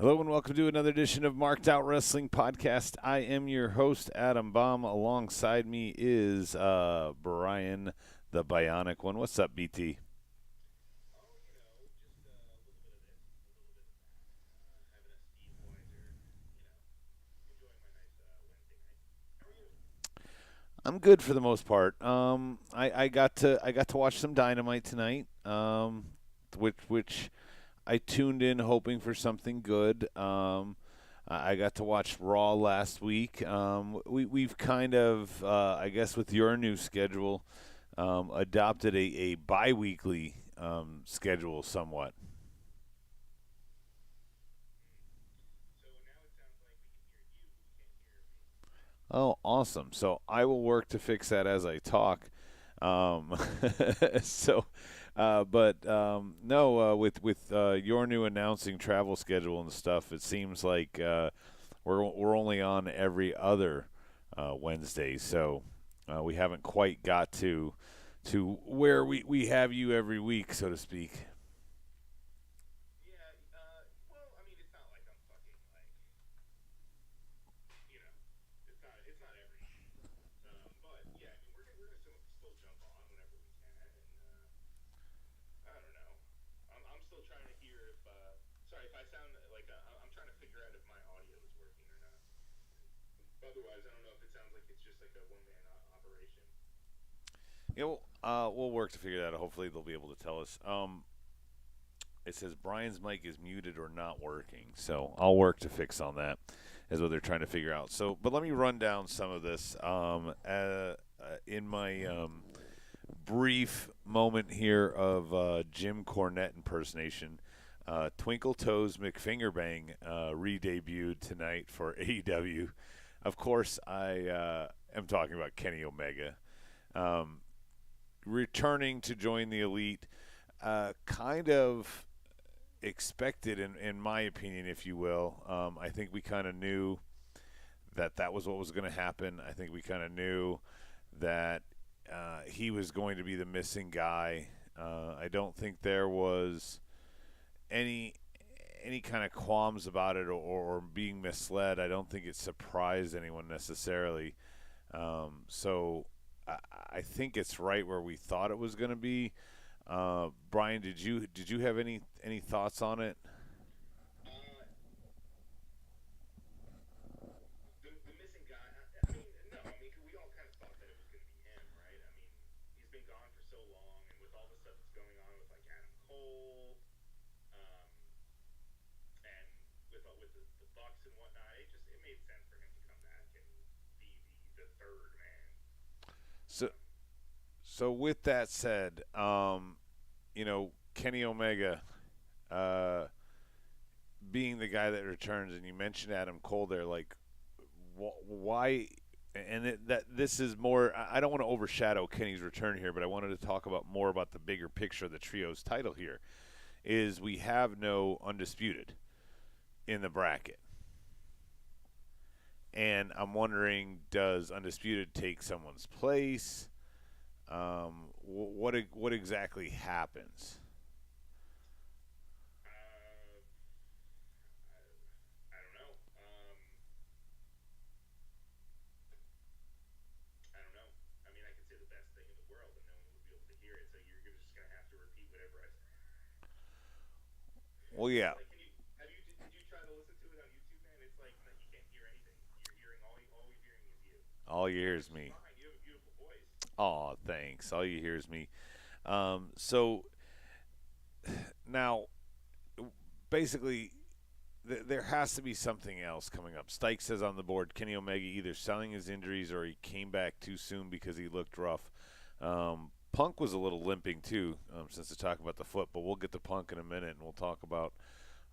Hello and welcome to another edition of Marked Out Wrestling Podcast. I am your host, Adam Baum. Alongside me is Brian, the Bionic One. What's up, BT? I'm good for the most part. I got to watch some Dynamite tonight, which I tuned in hoping for something good. I got to watch Raw last week. We've kind of, I guess, with your new schedule, adopted a bi-weekly schedule somewhat. Oh, awesome! So I will work to fix that as I talk. Um, so, no, with your new announcing travel schedule and stuff, it seems like we're only on every other Wednesday. So we haven't quite got to where we have you every week, so to speak. Yeah, we'll work to figure that out. Hopefully, they'll be able to tell us. It says Brian's mic is muted or not working, so I'll work to fix on that. Is what they're trying to figure out. So, but let me run down some of this. In my brief moment here of Jim Cornette impersonation, Twinkle Toes McFingerbang re-debuted tonight for AEW. Of course, I am talking about Kenny Omega. Returning to join the Elite, kind of expected, in my opinion, if you will. I think we kind of knew that was what was going to happen. I think we kind of knew that he was going to be the missing guy. I don't think there was any kind of qualms about it or being misled. I don't think it surprised anyone necessarily. So I think it's right where we thought it was going to be. Brian, did you have any thoughts on it? So so with that said, Kenny Omega being the guy that returns, and you mentioned Adam Cole there, like why? And that this is more. I don't want to overshadow Kenny's return here, but I wanted to talk about more about the bigger picture of the trios title here. Is we have no undisputed in the bracket, and I'm wondering, does undisputed take someone's place? What exactly happens? Well, yeah, all you hear is me. Oh, thanks. All you hear is me. So now, basically, there has to be something else coming up. Stike says on the board, Kenny Omega either selling his injuries or he came back too soon because he looked rough. Punk was a little limping too, since to talk about the foot, but we'll get to Punk in a minute, and we'll talk about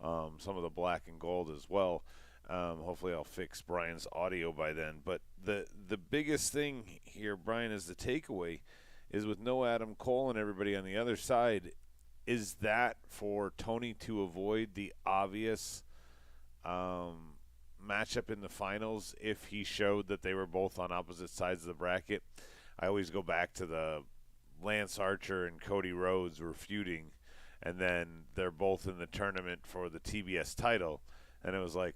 some of the black and gold as well. Hopefully, I'll fix Brian's audio by then. But the biggest thing here, Brian, is the takeaway is with no Adam Cole and everybody on the other side. Is that for Tony to avoid the obvious matchup in the finals if he showed that they were both on opposite sides of the bracket? I always go back to the Lance Archer and Cody Rhodes were feuding, and then they're both in the tournament for the TBS title. And it was like,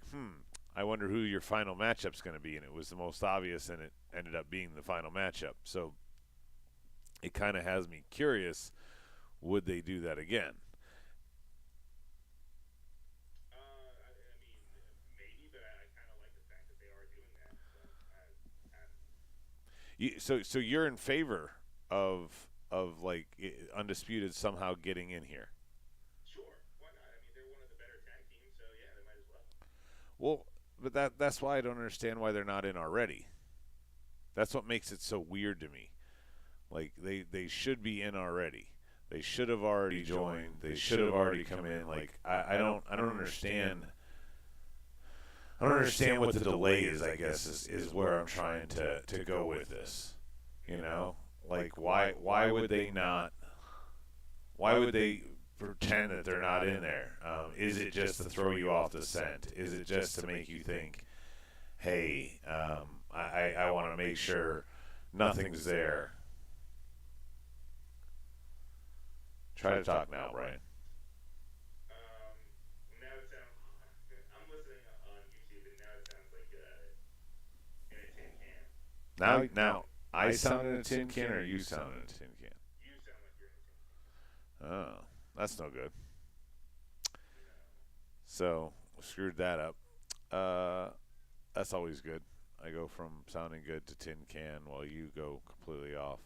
I wonder who your final matchup's going to be. And it was the most obvious, and it ended up being the final matchup. So it kind of has me curious, would they do that again? So you're in favor of like undisputed somehow getting in here? Well, but that's why I don't understand why they're not in already. That's what makes it so weird to me. Like they should be in already. They should have already joined. They should have already come in. Like I don't understand. I don't understand what the delay is. I guess is where I'm trying to go with this. You know, like why would they not? Why would they pretend that they're not in there? Is it just to throw you off the scent? Is it just to make you think, hey, I want to make sure nothing's there? Try to talk now, Brian. Now, I sound in a tin can, or you sound in a tin can? Oh, that's no good. So screwed that up. Uh, that's always good. I go from sounding good to tin can while you go completely off.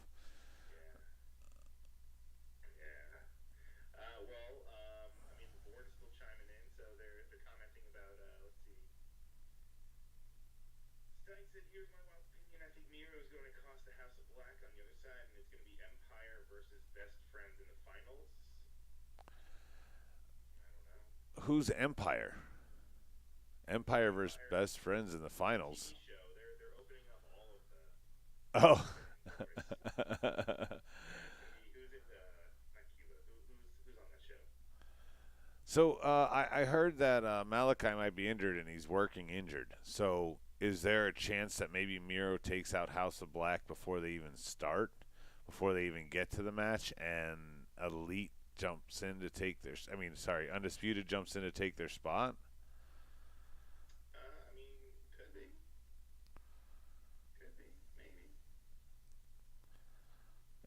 Who's Empire? Empire versus Best Friends in the finals. Oh. So I heard that Malachi might be injured and he's working injured. So is there a chance that maybe Miro takes out House of Black before they even start, before they even get to the match, and Elite jumps in to take their? I mean, sorry, Undisputed jumps in to take their spot.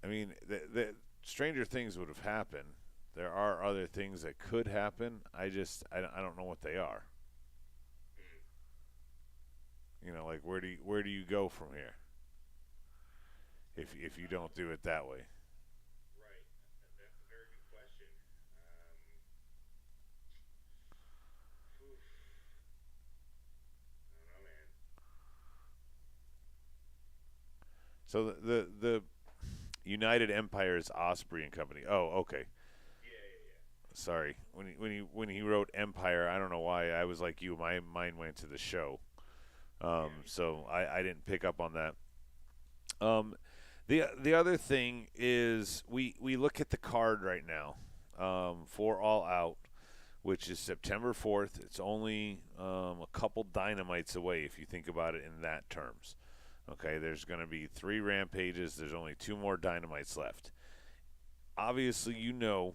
I mean, the stranger things would have happened. There are other things that could happen. I don't know what they are. You know, like where do you go from here if you don't do it that way? So the United Empire is Osprey and Company. Oh, okay. Sorry. When he wrote Empire, I don't know why I was like you. My mind went to the show. So I didn't pick up on that. Um, the other thing is we look at the card right now for All Out, which is September 4th. It's only a couple dynamites away if you think about it in that terms. Okay, there's going to be 3 rampages. There's only 2 more dynamites left. Obviously, you know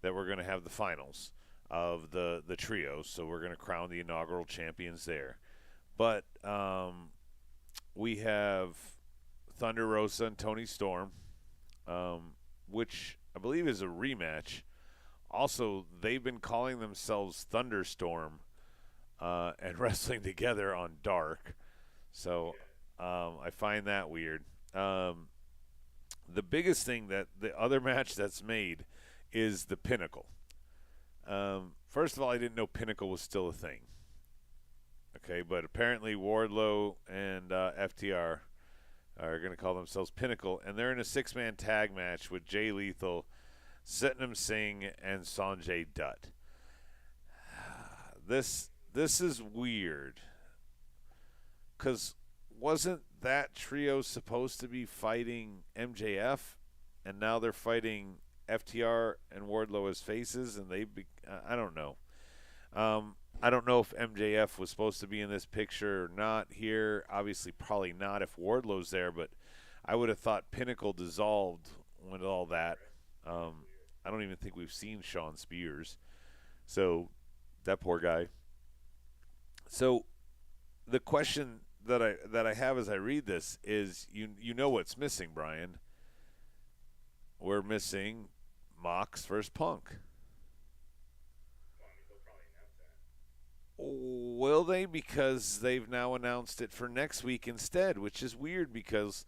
that we're going to have the finals of the trios, so we're going to crown the inaugural champions there. But we have Thunder Rosa and Tony Storm, which I believe is a rematch. Also, they've been calling themselves Thunderstorm and wrestling together on Dark. So I find that weird. The biggest thing that the other match that's made is the Pinnacle. First of all, I didn't know Pinnacle was still a thing. Okay, but apparently Wardlow and FTR are going to call themselves Pinnacle, and they're in a 6-man tag match with Jay Lethal, Satnam Singh, and Sanjay Dutt. This is weird, because wasn't that trio supposed to be fighting MJF, and now they're fighting FTR and Wardlow as faces, and I don't know. I don't know if MJF was supposed to be in this picture or not here. Obviously, probably not if Wardlow's there, but I would have thought Pinnacle dissolved with all that. I don't even think we've seen Sean Spears. So, that poor guy. So the question that I have as I read this is, you know what's missing, Brian? We're missing Mox versus Punk. Will they? Because they've now announced it for next week instead, which is weird because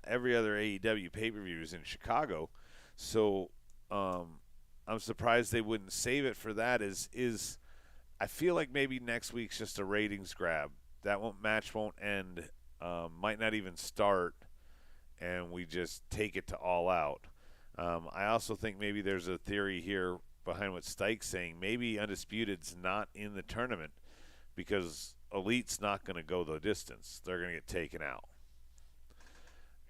every other AEW pay per view is in Chicago. So um, I'm surprised they wouldn't save it for that. Is I feel like maybe next week's just a ratings grab. That match won't end, might not even start, and we just take it to All Out. I also think maybe there's a theory here behind what Stike's saying. Maybe Undisputed's not in the tournament because Elite's not going to go the distance. They're going to get taken out.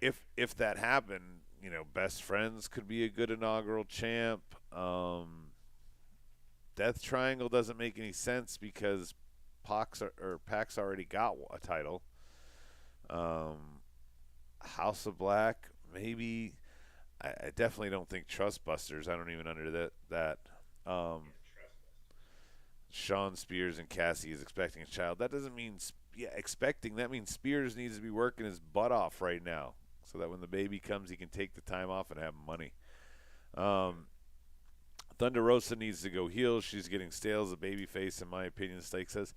If that happened, Best Friends could be a good inaugural champ. Death Triangle doesn't make any sense because Pac's already got a title. House of Black, maybe. I definitely don't think Trustbusters. I don't even under that. Um, Sean Spears and Cassie is expecting a child. That doesn't mean expecting. That means Spears needs to be working his butt off right now, so that when the baby comes, he can take the time off and have money. Thunder Rosa needs to go heel. She's getting stale as a baby face, in my opinion. Stake says,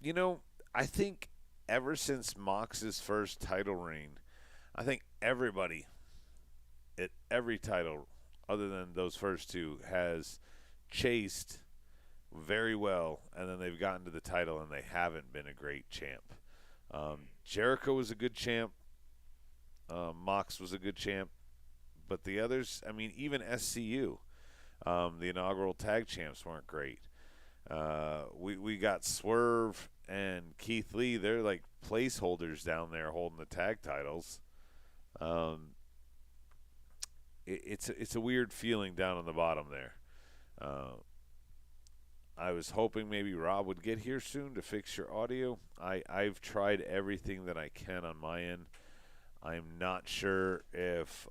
I think ever since Mox's first title reign, I think everybody at every title, other than those first two, has chased very well, and then they've gotten to the title and they haven't been a great champ. Jericho was a good champ. Mox was a good champ. But the others, even SCU, the inaugural tag champs weren't great. We got Swerve and Keith Lee. They're like placeholders down there holding the tag titles. It's a weird feeling down on the bottom there. I was hoping maybe Rob would get here soon to fix your audio. I've tried everything that I can on my end. I'm not sure if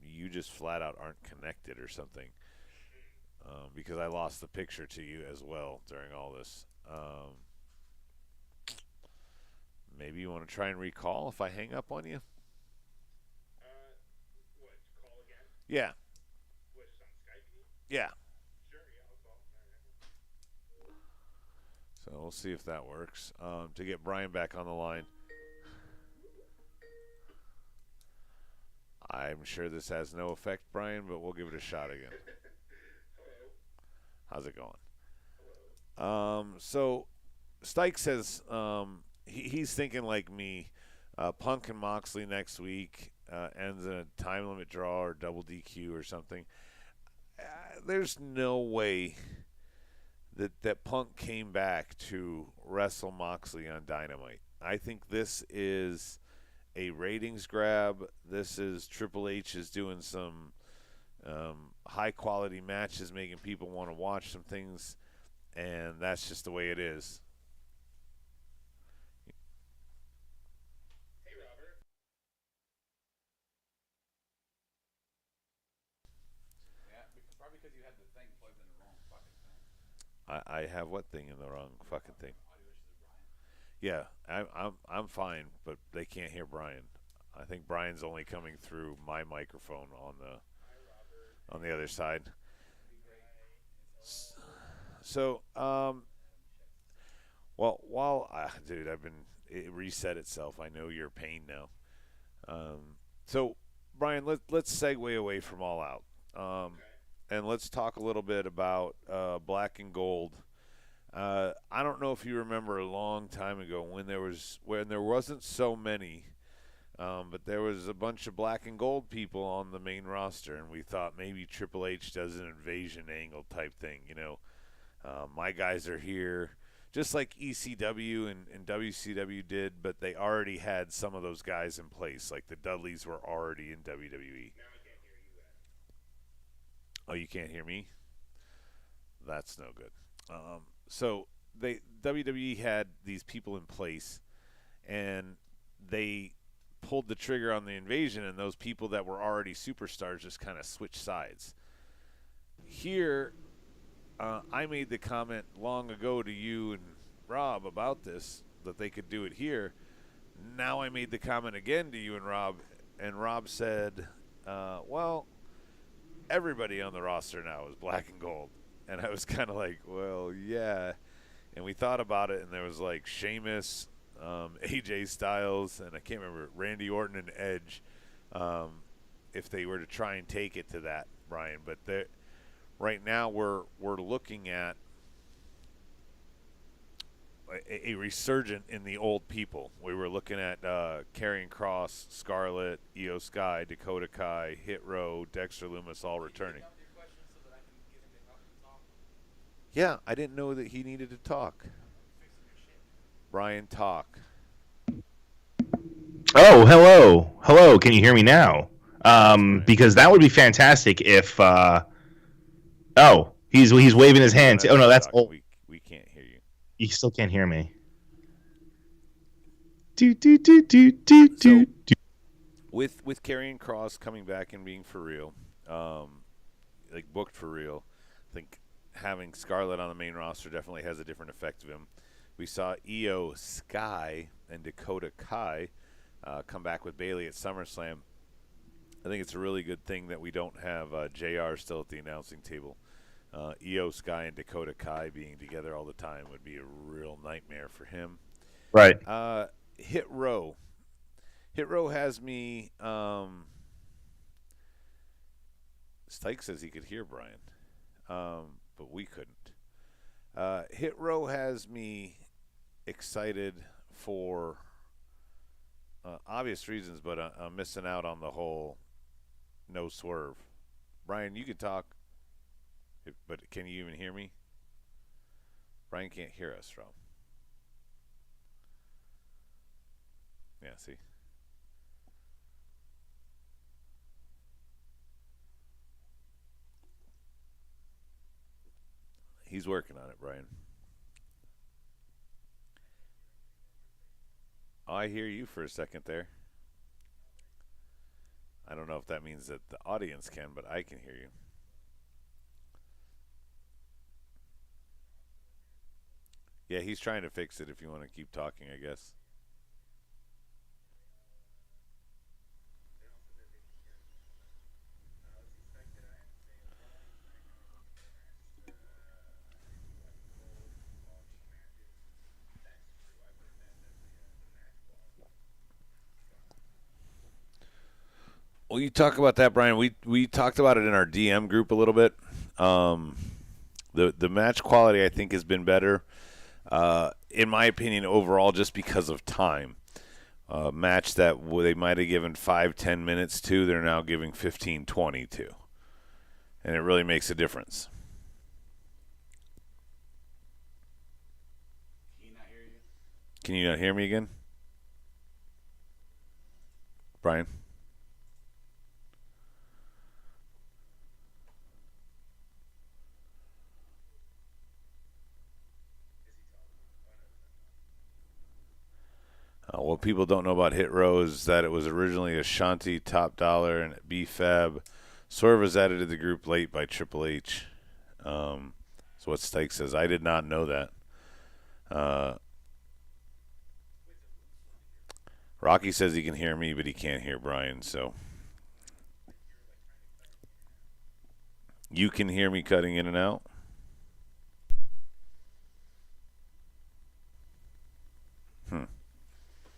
you just flat out aren't connected or something, because I lost the picture to you as well during all this. Maybe you want to try and recall if I hang up on you? What, call again? Yeah. What, is on Skype? Yeah. Sure, yeah, I'll call. So we'll see if that works. To get Brian back on the line. I'm sure this has no effect, Brian, but we'll give it a shot again. Hello. How's it going? Hello. So Stike says he's thinking like me. Punk and Moxley next week ends in a time limit draw or double DQ or something. There's no way that Punk came back to wrestle Moxley on Dynamite. I think this is a ratings grab. This is Triple H is doing some high quality matches, making people want to watch some things, and that's just the way it is. Hey, Robert. Yeah, probably because you had the thing plugged in the wrong fucking thing. I have what thing in the wrong fucking thing? Audio issues with Brian. Yeah, I'm fine, but they can't hear Brian. I think Brian's only coming through my microphone on Hi, Robert. the other side. It'd be great. It's all So, checks. well, dude, it reset itself. I know your pain now. So, Brian, let's segue away from All Out, Okay. and let's talk a little bit about Black and Gold. I don't know if you remember a long time ago when there wasn't so many, but there was a bunch of Black and Gold people on the main roster, and we thought maybe Triple H does an invasion angle type thing. My guys are here, just like ECW and WCW did, but they already had some of those guys in place. Like the Dudleys were already in WWE. Now I can't hear you, Adam. Oh, you can't hear me? That's no good. So WWE had these people in place, and they pulled the trigger on the invasion, and those people that were already superstars just kind of switched sides. Here, I made the comment long ago to you and Rob about this, that they could do it here. Now I made the comment again to you and Rob said, well, everybody on the roster now is black and gold. And I was kind of like, well, yeah. And we thought about it, and there was like Sheamus, AJ Styles, and I can't remember, Randy Orton and Edge, if they were to try and take it to that, Brian. But right now we're looking at a resurgent in the old people. We were looking at Karrion Kross, Scarlett, Io Sky, Dakota Kai, Hit Row, Dexter Lumis all returning. Yeah, I didn't know that he needed to talk. Brian, talk. Oh, hello. Hello, can you hear me now? Because that would be fantastic if he's waving his hand. Oh no, that's old. We can't hear you. You still can't hear me. So, with Karrion Kross coming back and being for real, like booked for real, I think having Scarlett on the main roster definitely has a different effect of him. We saw Io Sky and Dakota Kai come back with Bayley at SummerSlam. I think it's a really good thing that we don't have JR still at the announcing table. Io Sky and Dakota Kai being together all the time would be a real nightmare for him. Right. Hit Row. Hit Row has me. Stike says he could hear Brian, but we couldn't. Hit Row has me excited for obvious reasons, but I'm missing out on the whole no swerve. Brian, you can talk, but can you even hear me? Brian can't hear us, Rob. Yeah, see? He's working on it, Brian. Oh, I hear you for a second there. I don't know if that means that the audience can, but I can hear you. Yeah, he's trying to fix it if you want to keep talking, I guess. Well, you talk about that, Brian. We talked about it in our DM group a little bit. The match quality, I think, has been better, in my opinion, overall, just because of time. Match that they might have given 5-10 minutes to, they're now giving 15-20 to. And it really makes a difference. Can you not hear me again? Brian? What people don't know about Hit Row is that it was originally Ashanti, Top Dollar, and B-Fab. Swerve was added to the group late by Triple H. That's what Stike says. I did not know that. Rocky says he can hear me, but he can't hear Brian, so. You can hear me cutting in and out?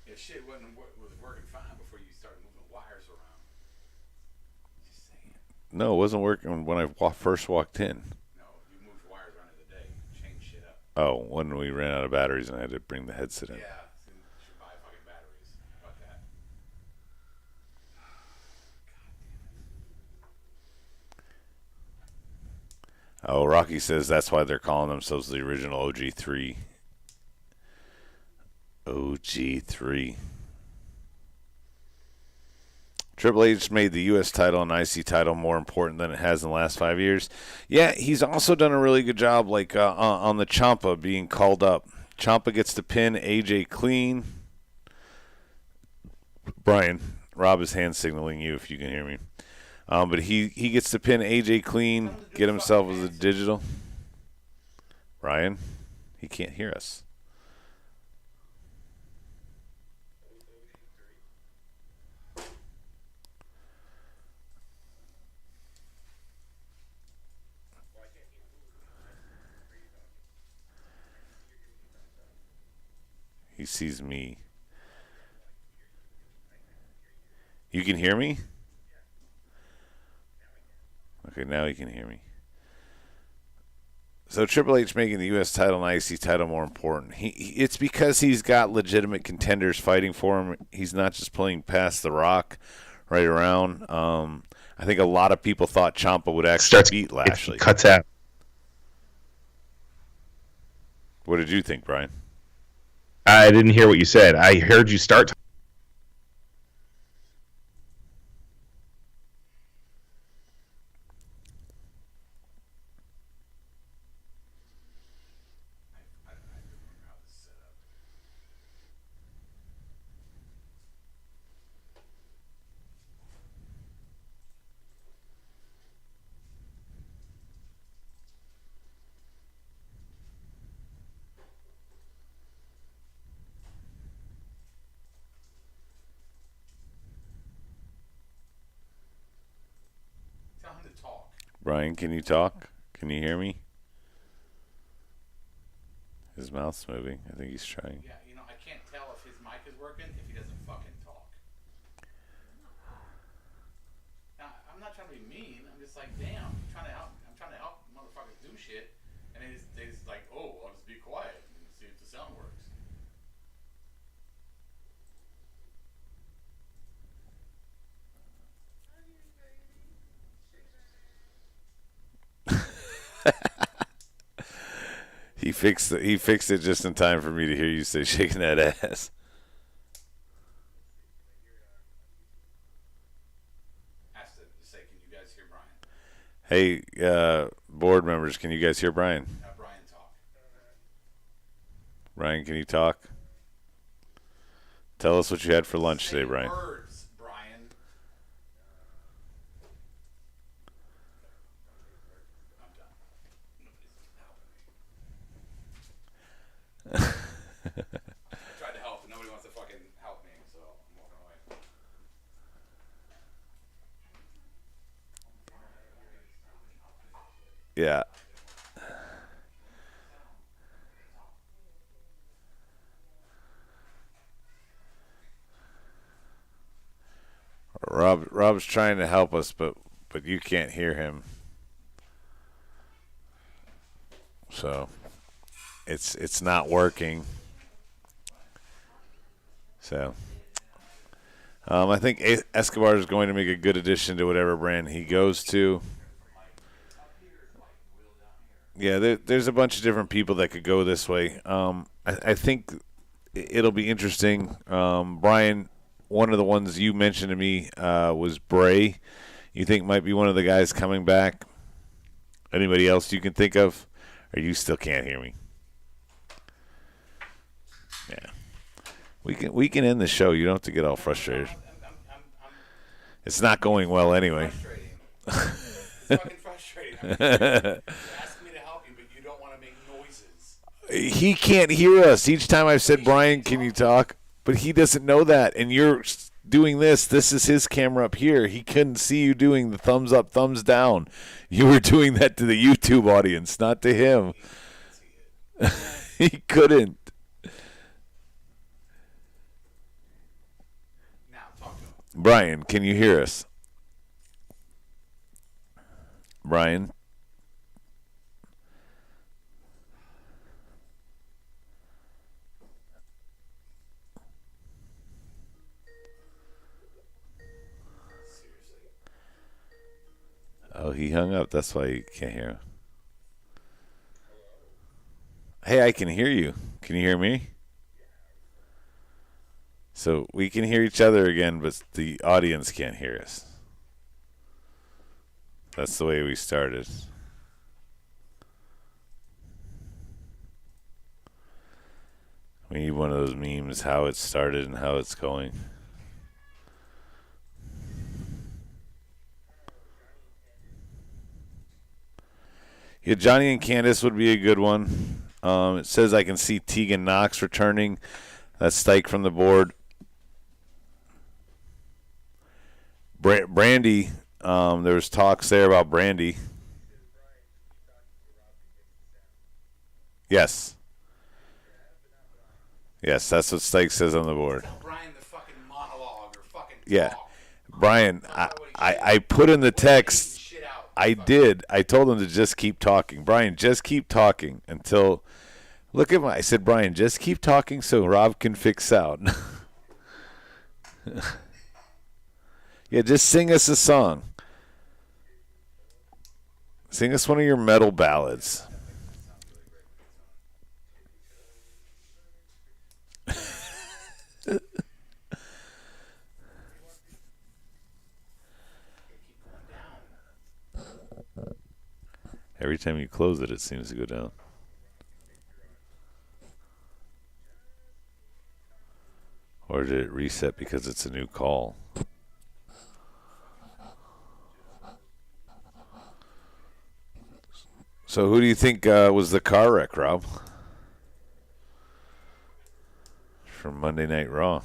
Yeah, shit was working fine before you started moving wires around. Just saying. No, it wasn't working when I first walked in. No, you moved wires around in the day, changed shit up. Oh, when we ran out of batteries and I had to bring the headset in. Yeah, so you should buy fucking batteries. How about that? Oh, Rocky says that's why they're calling themselves the original OG3. OG3. Triple H made the U.S. title and IC title more important than it has in the last 5 years. Yeah, he's also done a really good job, like on the Ciampa being called up. Ciampa gets to pin AJ clean. Brian, Rob is hand signaling you if you can hear me. But he gets to pin AJ clean, get himself as a digital. Brian, he can't hear us. He sees me. You can hear me? Okay, now he can hear me. So Triple H making the U.S. title and IC title more important. It's because he's got legitimate contenders fighting for him. He's not just playing past The Rock right around. I think a lot of people thought Ciampa would actually beat Lashley. Cuts out. What did you think, Brian? I didn't hear what you said. I heard you start. Tell him to talk. Brian, can you talk? Can you hear me? His mouth's moving. I think he's trying. Yeah, I can't tell if his mic is working if he doesn't fucking talk. Now, I'm not trying to be mean. I'm just like, damn, I'm trying to help motherfuckers do shit, and they just like, oh, I'll just be quiet and see if the sound works. He fixed it just in time for me to hear you say shaking that ass. Asked to say, can you guys hear Brian? Hey, board members, can you guys hear Brian? Brian talk. Brian, can you talk? Tell us what you had for lunch today, Brian. Words, Brian. I'm done. Nobody's helping me. I tried to help, but nobody wants to fucking help me, so I'm walking away. Yeah. Rob's trying to help us, but you can't hear him. So it's not working. So I think Escobar is going to make a good addition to whatever brand he goes to. Yeah, there's a bunch of different people that could go this way. I think it'll be interesting. Brian, one of the ones you mentioned to me was Bray. You think might be one of the guys coming back? Anybody else you can think of? Or you still can't hear me? Yeah. We can end the show. You don't have to get all frustrated. It's not going well anyway. It's fucking frustrating. You're asking me to help you, but you don't want to make noises. He can't hear us. Each time I've said, Brian, can you talk? But he doesn't know that. And you're doing this. This is his camera up here. He couldn't see you doing the thumbs up, thumbs down. You were doing that to the YouTube audience, not to him. He couldn't. Now, talk to him. Brian, can you hear us? Brian? Oh, he hung up. That's why you can't hear him. Hey, I can hear you. Can you hear me? So we can hear each other again, but the audience can't hear us. That's the way we started. We need one of those memes, how it started and how it's going. Yeah, Johnny and Candace would be a good one. It says I can see Tegan Knox returning. That's Stike from the board. Brandy, there was talks there about Brandy. Yes. Yes, that's what Stike says on the board. Tell Brian the fucking monologue or fucking Yeah. talk. Brian, I put in the text. Shit out. I did. I told him to just keep talking. Brian, just keep talking until. Look at I said, Brian, just keep talking so Rob can fix out. Yeah, just sing us a song. Sing us one of your metal ballads. Every time you close it, it seems to go down. Or did it reset because it's a new call? So who do you think was the car wreck, Rob? From Monday Night Raw.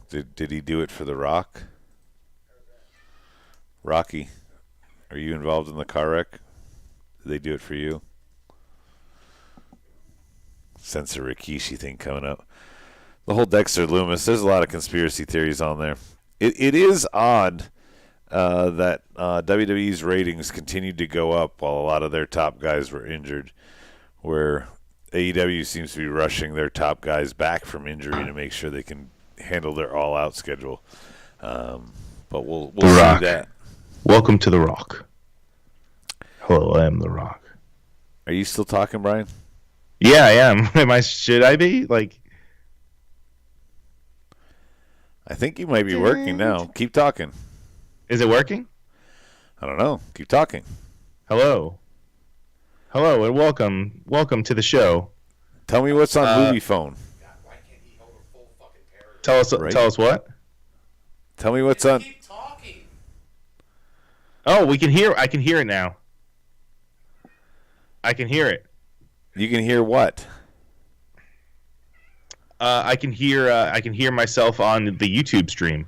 Did he do it for The Rock? Rocky, are you involved in the car wreck? Did they do it for you? Sense of Rikishi thing coming up. The whole Dexter Loomis. There's a lot of conspiracy theories on there. It is odd that WWE's ratings continued to go up while a lot of their top guys were injured, where AEW seems to be rushing their top guys back from injury to make sure they can handle their all-out schedule. But we'll see that. Welcome to The Rock. Hello, I am The Rock. Are you still talking, Brian? Yeah, I am. Should I be? Like, I think you might be working now. Keep talking. is it working? I don't know. Keep talking. Hello. Hello, and welcome to the show. Tell me what's on Movie Phone. God, why can't he hold a full fucking paragraph? Right. Tell us what? Tell me what's on. Keep talking. Oh, I can hear it now. I can hear it. You can hear what? I can hear myself on the YouTube stream.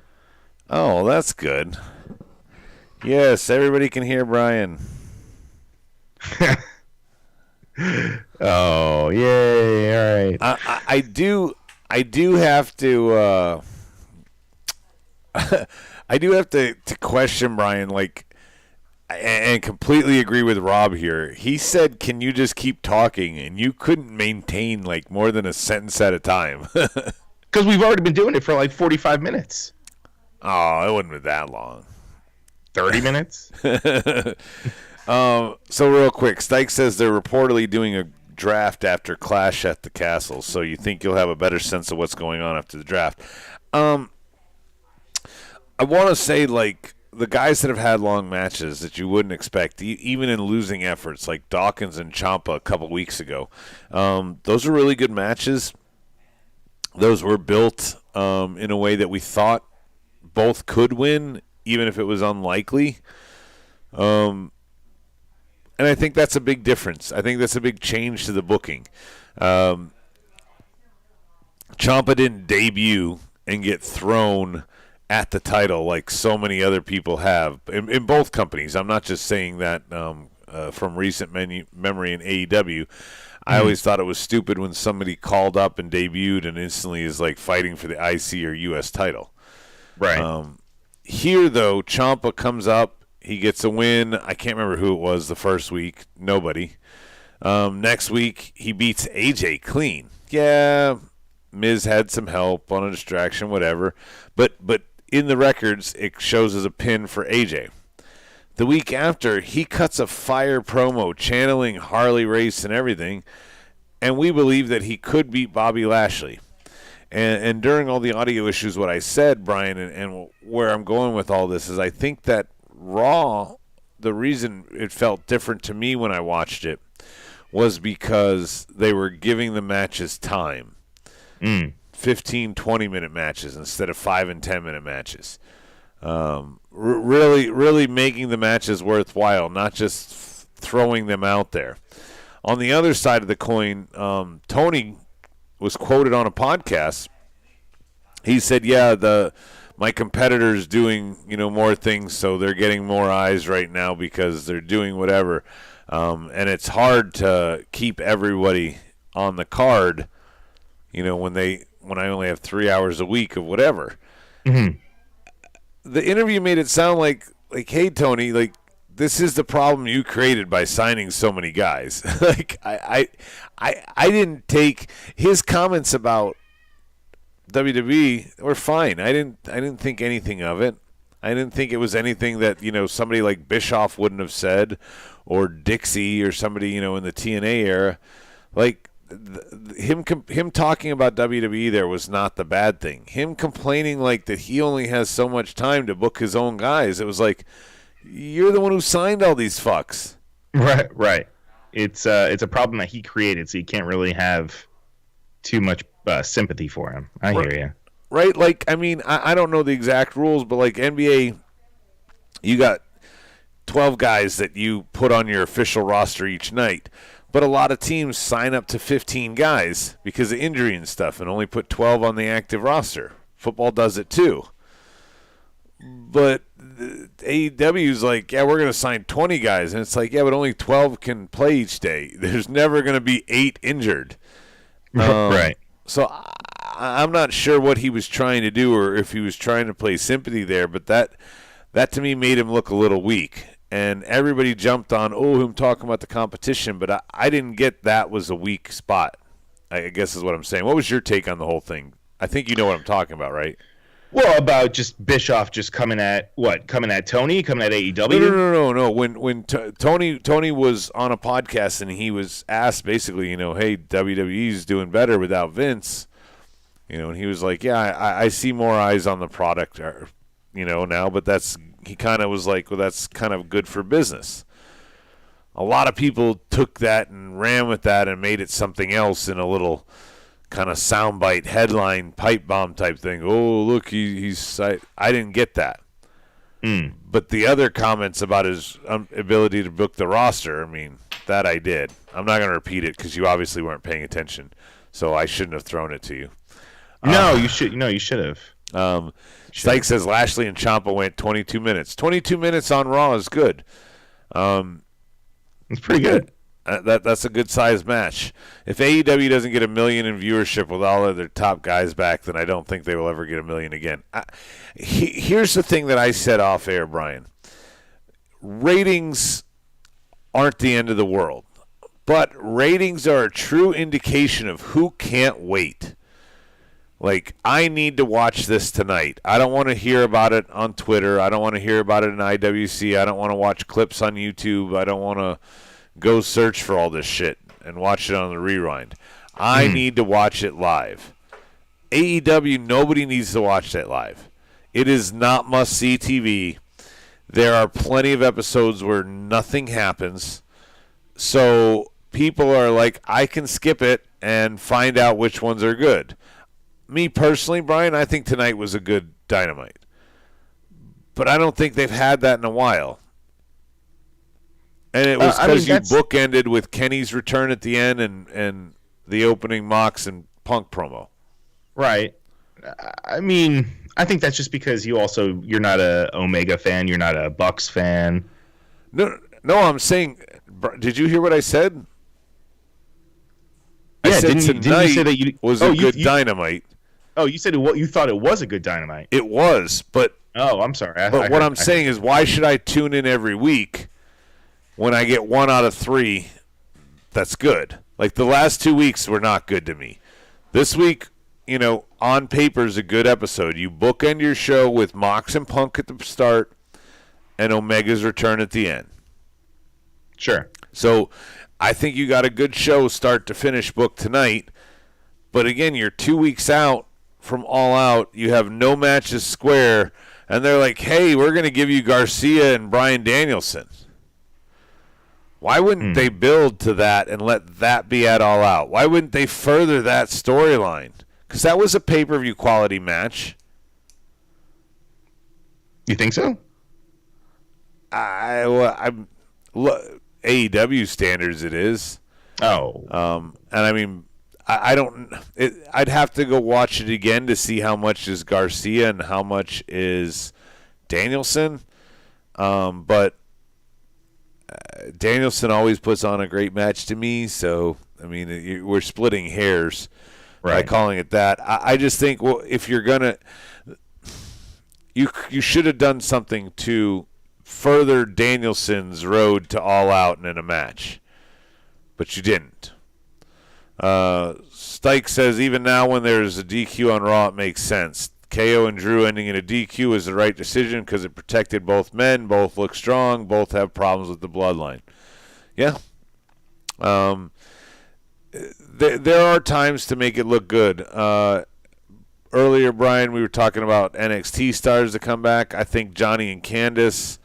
Oh, that's good. Yes, everybody can hear Brian. Oh, yay! All right. I do have to I do have to question Brian, like, and completely agree with Rob here. He said, "Can you just keep talking?" And you couldn't maintain like more than a sentence at a time. Because we've already been doing it for like 45 minutes. Oh, it wouldn't be that long. 30 minutes? So real quick, Stike says they're reportedly doing a draft after Clash at the Castle, so you think you'll have a better sense of what's going on after the draft. I want to say, like, the guys that have had long matches that you wouldn't expect, even in losing efforts, like Dawkins and Ciampa a couple weeks ago, those are really good matches. Those were built in a way that we thought both could win, even if it was unlikely. And I think that's a big difference. I think that's a big change to the booking. Ciampa didn't debut and get thrown at the title like so many other people have in both companies. I'm not just saying that from recent memory in AEW. I always thought it was stupid when somebody called up and debuted and instantly is like fighting for the IC or US title. Right. Here, though, Ciampa comes up. He gets a win. I can't remember who it was the first week. Nobody. Next week, he beats AJ clean. Yeah, Miz had some help on a distraction, whatever. But in the records, it shows as a pin for AJ. The week after, he cuts a fire promo channeling Harley Race and everything, and we believe that he could beat Bobby Lashley. And during all the audio issues, what I said, Brian, and where I'm going with all this is I think that Raw, the reason it felt different to me when I watched it was because they were giving the matches time. 15, 20-minute matches instead of 5 and 10-minute matches. Really making the matches worthwhile, not just throwing them out there. On the other side of the coin, Tony was quoted on a podcast. He said, yeah, the my competitor's doing, more things, so they're getting more eyes right now because they're doing whatever. And it's hard to keep everybody on the card, when I only have 3 hours a week of whatever. Mm-hmm. The interview made it sound like, hey, Tony, this is the problem you created by signing so many guys. I didn't take his comments about WWE were fine. I didn't think anything of it. I didn't think it was anything that somebody like Bischoff wouldn't have said, or Dixie, or somebody in the TNA era. Him talking about WWE there was not the bad thing. Him complaining that he only has so much time to book his own guys. It was like, you're the one who signed all these fucks. Right. It's a problem that he created, so you can't really have too much sympathy for him. I hear you. Right? I don't know the exact rules, but NBA, you got 12 guys that you put on your official roster each night. But a lot of teams sign up to 15 guys because of injury and stuff and only put 12 on the active roster. Football does it too. But AEW's like, yeah, we're going to sign 20 guys. And it's like, yeah, but only 12 can play each day. There's never going to be 8 injured. Right. So I'm not sure what he was trying to do or if he was trying to play sympathy there, but that to me made him look a little weak. And everybody jumped on, him talking about the competition, but I didn't get that was a weak spot, I guess is what I'm saying. What was your take on the whole thing? I think you know what I'm talking about, right? Well, about just Bischoff just coming at Tony, coming at AEW? No. When Tony was on a podcast and he was asked basically, hey, WWE's doing better without Vince, and he was like, yeah, I see more eyes on the product, now, but he kind of was like, well, that's kind of good for business. A lot of people took that and ran with that and made it something else in a little kind of soundbite headline pipe bomb type thing. Oh, look, he's I didn't get that. But the other comments about his ability to book the roster, that I did. I'm not going to repeat it because you obviously weren't paying attention, so I shouldn't have thrown it to you. No, you should. No, you should have. Stike says Lashley and Ciampa went 22 minutes. 22 minutes on Raw is good. It's pretty good. That's a good sized match. If AEW doesn't get 1 million in viewership with all of their top guys back, then I don't think they will ever get 1 million again. Here's the thing that I said off air, Brian. Ratings aren't the end of the world, but ratings are a true indication of who can't wait. I need to watch this tonight. I don't want to hear about it on Twitter. I don't want to hear about it in IWC. I don't want to watch clips on YouTube. I don't want to go search for all this shit and watch it on the rewind. I need to watch it live. AEW, nobody needs to watch that live. It is not must-see TV. There are plenty of episodes where nothing happens. So people are like, I can skip it and find out which ones are good. Me personally, Brian, I think tonight was a good Dynamite. But I don't think they've had that in a while. And it was because you bookended with Kenny's return at the end and the opening Mox and Punk promo. Right. I think that's just because you're not a Omega fan, you're not a Bucks fan. No, I'm saying, did you hear what I said? Yeah, I said didn't you say that was a good Dynamite. Oh, you said you thought it was a good Dynamite. It was, but... Oh, I'm sorry. What I'm saying is, why should I tune in every week when I get 1 out of 3 that's good? The last 2 weeks were not good to me. This week, on paper is a good episode. You bookend your show with Mox and Punk at the start and Omega's return at the end. Sure. So I think you got a good show start to finish booked tonight. But again, you're 2 weeks out from All Out. You have no matches square. And they're like, hey, we're going to give you Garcia and Bryan Danielson. Why wouldn't they build to that and let that be at All Out? Why wouldn't they further that storyline? Because that was a pay-per-view quality match. You think so? AEW standards it is. Oh. And I don't. I'd have to go watch it again to see how much is Garcia and how much is Danielson. But Danielson always puts on a great match to me. So I mean, we're splitting hairs by calling it that. I just think, well, if you're gonna, you should have done something to further Danielson's road to All Out and in a match, but you didn't. Stike says, even now when there's a DQ on Raw, it makes sense. KO and Drew ending in a DQ is the right decision because it protected both men. Both look strong. Both have problems with the bloodline. Yeah. There are times to make it look good. Earlier, Brian, we were talking about NXT stars to come back. I think Johnny and Candice.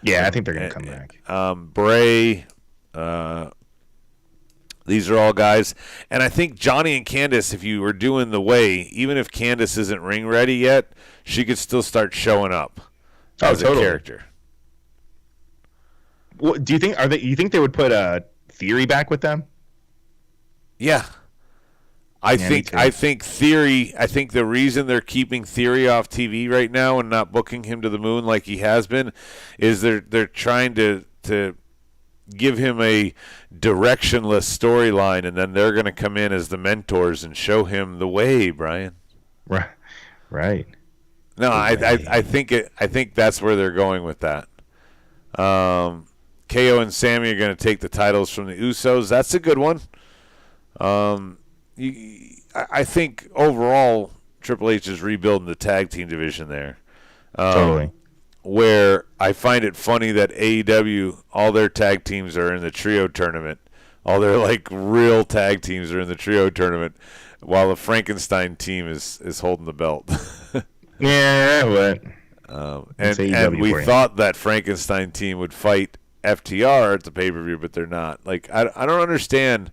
Yeah, I think they're going to come back. Bray. These are all guys. And I think Johnny and Candice, if you were doing the way, even if Candice isn't ring ready yet, she could still start showing up as a character. What, do you think? You think they would put Theory back with them? Yeah. I think Theory. I think the reason they're keeping Theory off TV right now and not booking him to the moon like he has been is they're trying to give him a directionless storyline, and then they're going to come in as the mentors and show him the way, Brian. Right. No, I think that's where they're going with that. KO and Sammy are going to take the titles from the Usos. That's a good one. I think overall Triple H is rebuilding the tag team division there. Totally. Where I find it funny that AEW, all their tag teams are in the trio tournament. All their real tag teams are in the trio tournament, while the Frankenstein team is holding the belt. Yeah, what? And we thought that Frankenstein team would fight FTR at the pay-per-view, but they're not. I don't understand.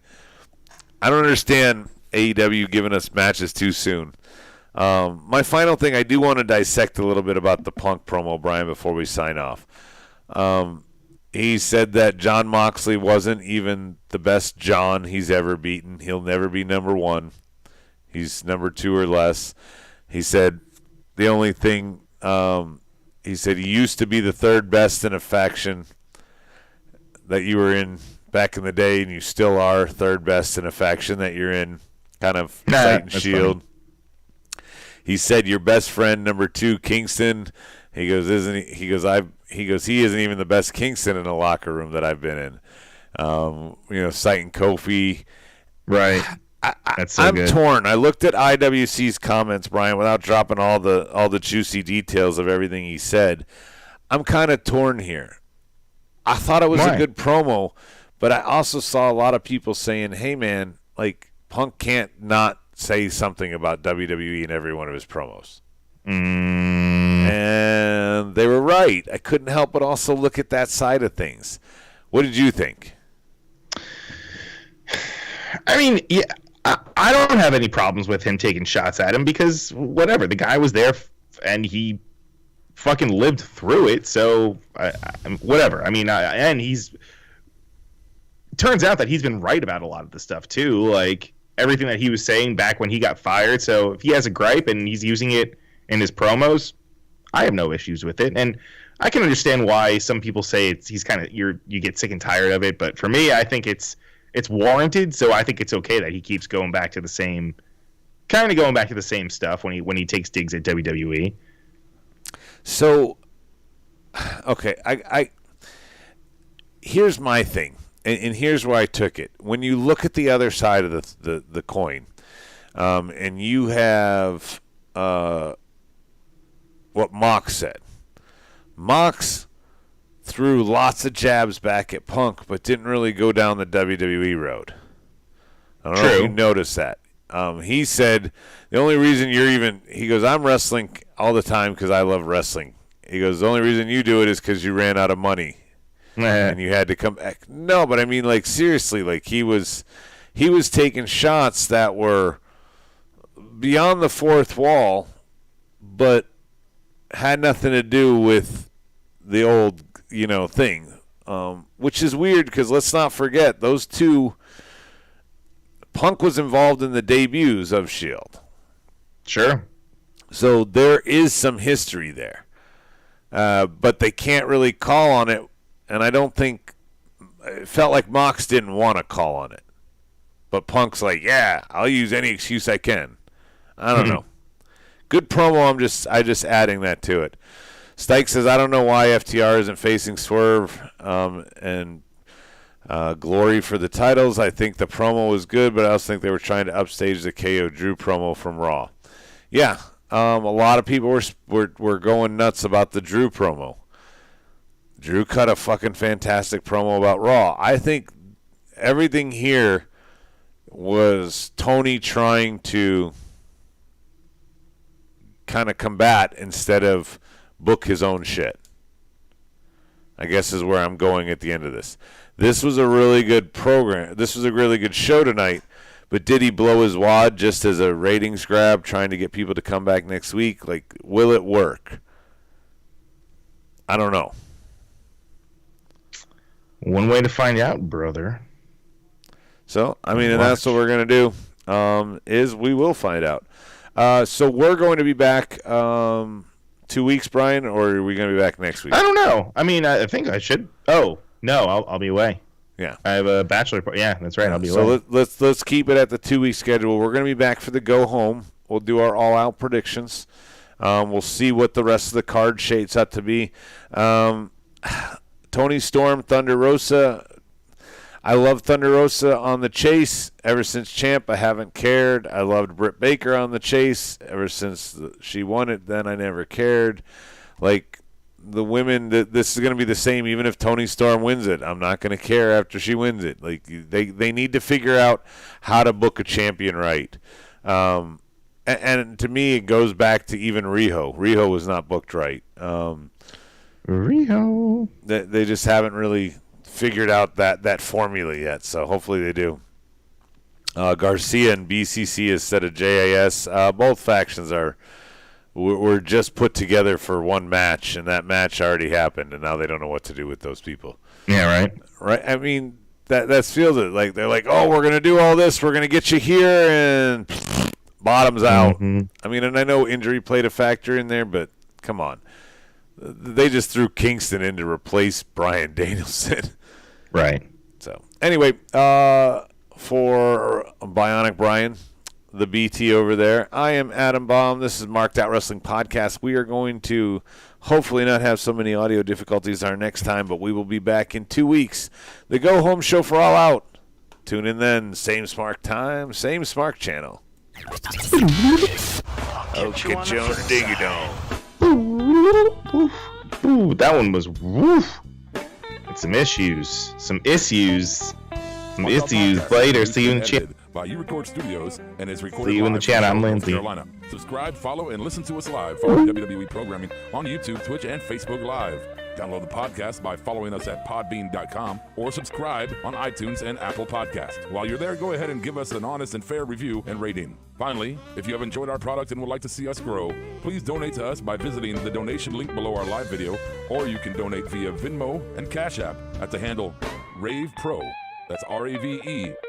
I don't understand AEW giving us matches too soon. My final thing, I do want to dissect a little bit about the Punk promo, Brian, before we sign off. He said that Jon Moxley wasn't even the best John he's ever beaten. He'll never be number one. He's number two or less. He said the only thing, he said he used to be the third best in a faction that you were in back in the day, and you still are third best in a faction that you're in, kind of Sight and Shield. Funny. He said your best friend, number two, Kingston. He goes, isn't he? He goes, he isn't even the best Kingston in a locker room that I've been in. Sight and Kofi. Right. That's so I'm good. torn. I looked at IWC's comments, Brian, without dropping all the juicy details of everything he said. I'm kind of torn here. I thought it was a good promo, but I also saw a lot of people saying, hey, man, Punk can't not say something about WWE in every one of his promos. And they were right. I couldn't help but also look at that side of things. What did you think? I mean, yeah, I don't have any problems with him taking shots at him because whatever. The guy was there and he fucking lived through it. So whatever. I mean, and turns out that he's been right about a lot of the stuff too. Everything that he was saying back when he got fired. So if he has a gripe and he's using it in his promos, I have no issues with it. And I can understand why some people say he's kind of you get sick and tired of it. But for me, I think it's warranted. So I think it's okay that he keeps going back to the same stuff when he takes digs at WWE. So, okay, I here's my thing, and here's where I took it. When you look at the other side of the coin, and you have what Mox said. Mox threw lots of jabs back at Punk, but didn't really go down the WWE road. I don't know if you noticed that. He said the only reason he goes, I'm wrestling all the time because I love wrestling. He goes, the only reason you do it is because you ran out of money and you had to come back. No, but I mean, seriously, he was taking shots that were beyond the fourth wall, but had nothing to do with the old, thing, which is weird because let's not forget those two Punk was involved in the debuts of S.H.I.E.L.D. Sure. So there is some history there. But they can't really call on it, and I don't think it felt like Mox didn't want to call on it. But Punk's like, yeah, I'll use any excuse I can. I don't know. Good promo. I just adding that to it. Stike says, I don't know why FTR isn't facing Swerve and Glory for the titles. I think the promo was good, but I also think they were trying to upstage the KO Drew promo from Raw. Yeah, a lot of people were going nuts about the Drew promo. Drew cut a fucking fantastic promo about Raw. I think everything here was Tony trying to kind of combat instead of book his own shit. I guess is where I'm going at the end of this. This was a really good program. This was a really good show tonight, but did he blow his wad just as a ratings grab, trying to get people to come back next week? Like, will it work? I don't know. One way to find out, brother. So, I mean, and that's what we're going to do, is we will find out. So we're going to be back 2 weeks, Brian, or are we going to be back next week? I don't know. I mean, I think I should. Oh, no, I'll be away. Yeah. I have a bachelor party. Yeah, that's right. I'll be away. So let's keep it at the 2 week schedule. We're going to be back for the go home. We'll do our all-out predictions. We'll see what the rest of the card shapes up to be. Tony Storm, Thunder Rosa. I love Thunder Rosa on the chase. Ever since Champ, I haven't cared. I loved Britt Baker on the chase. Ever since she won it, then I never cared. Like, the women, this is going to be the same even if Tony Storm wins it. I'm not going to care after she wins it. Like, they need to figure out how to book a champion right. And to me, it goes back to even Riho. Riho was not booked right. Riho. They just haven't really figured out that formula yet, so hopefully they do. Garcia and BCC instead of JAS. Both factions were just put together for one match, and that match already happened, and now they don't know what to do with those people. Yeah, right. Right. I mean, that's feels it. Like, they're like, oh, we're gonna do all this, we're gonna get you here, and bottoms out. Mm-hmm. I mean, and I know injury played a factor in there, but come on. They just threw Kingston in to replace Bryan Danielson. Right. So, anyway, for Bionic Brian, the BT over there, I am Adam Baum. This is Marked Out Wrestling Podcast. We are going to hopefully not have so many audio difficulties our next time, but we will be back in 2 weeks. The Go Home Show for All Out. Tune in then. Same Smart time, same Smart channel. Oh, get you on the ding-a-dong. Ooh, that one was woof. Some issues later. See you in the chat. By U Record Studios and is recorded. See you in the chat. I'm Lindsay. Carolina. Subscribe, follow, and listen to us live. Follow WWE programming on YouTube, Twitch, and Facebook Live. Download the podcast by following us at podbean.com or subscribe on iTunes and Apple Podcasts. While you're there, go ahead and give us an honest and fair review and rating. Finally, if you have enjoyed our product and would like to see us grow, please donate to us by visiting the donation link below our live video, or you can donate via Venmo and Cash App at the handle Ravepro. That's RAVEPRO.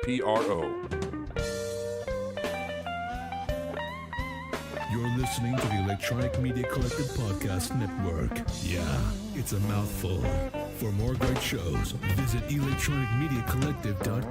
You're listening to the Electronic Media Collective Podcast Network. Yeah, it's a mouthful. For more great shows, visit electronicmediacollective.com.